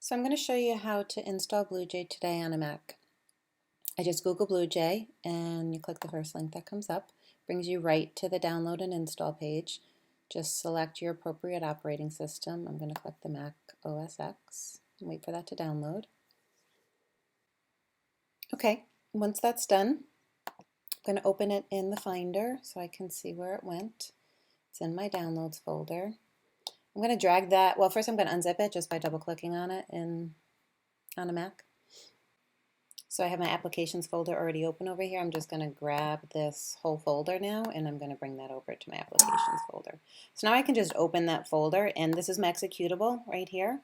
So I'm going to show you how to install BlueJ today on a Mac. I just Google BlueJ and you click the first link that comes up. Brings you right to the download and install page. Just select your appropriate operating system. I'm going to click the Mac OS X and wait for that to download. Okay, once that's done, I'm going to open it in the Finder so I can see where it went. It's in my Downloads folder. I'm going to drag that, well first I'm going to unzip it just by double clicking on it on a Mac. So I have my applications folder already open over here. I'm just going to grab this whole folder now and I'm going to bring that over to my applications folder. So now I can just open that folder and this is my executable right here.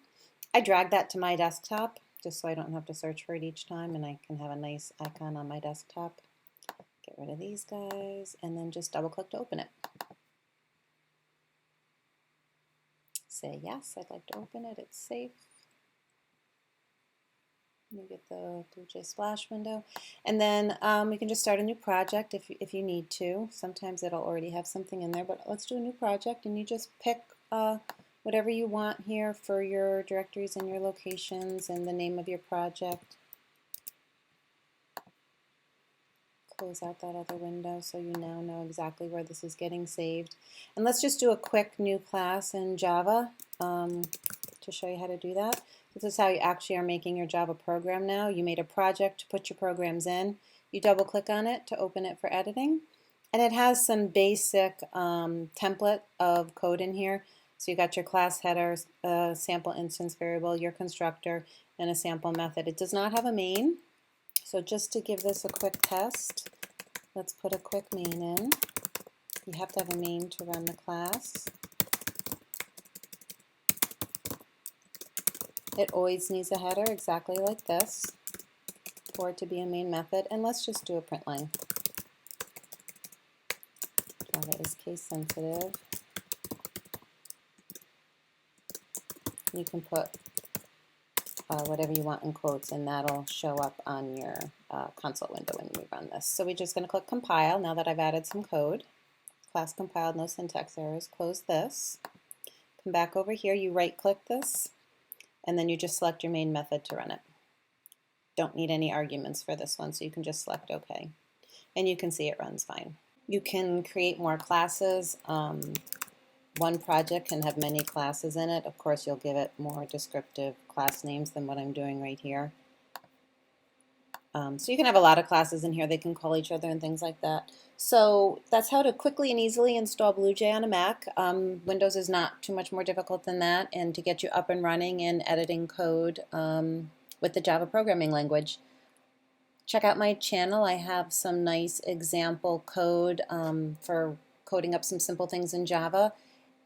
I drag that to my desktop just so I don't have to search for it each time and I can have a nice icon on my desktop. Get rid of these guys and then just double click to open it. Say yes, I'd like to open it, it's safe. You get the BlueJ splash window, and then we can just start a new project if you need to. Sometimes it'll already have something in there, but let's do a new project, and you just pick whatever you want here for your directories and your locations and the name of your project. Close out that other window so you now know exactly where this is getting saved. And let's just do a quick new class in Java to show you how to do that. This is how you actually are making your Java program now. You made a project to put your programs in. You double click on it to open it for editing. And it has some basic template of code in here. So you got your class header, a sample instance variable, your constructor, and a sample method. It does not have a main. So just to give this a quick test, let's put a quick main in. You have to have a main to run the class. It always needs a header exactly like this for it to be a main method. And let's just do a print line. Java is case sensitive. You can put whatever you want in quotes and that'll show up on your console window when we run this. So we're just going to click compile now that I've added some code. Class compiled, no syntax errors. Close this. Come back over here, you right click this and then you just select your main method to run it. Don't need any arguments for this one, so you can just select OK. And you can see it runs fine. You can create more classes. One project can have many classes in it. Of course, you'll give it more descriptive class names than what I'm doing right here. So you can have a lot of classes in here. They can call each other and things like that. So that's how to quickly and easily install BlueJ on a Mac. Windows is not too much more difficult than that, and to get you up and running and editing code with the Java programming language. Check out my channel. I have some nice example code for coding up some simple things in Java.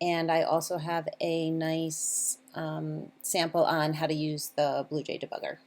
And I also have a nice sample on how to use the BlueJ debugger.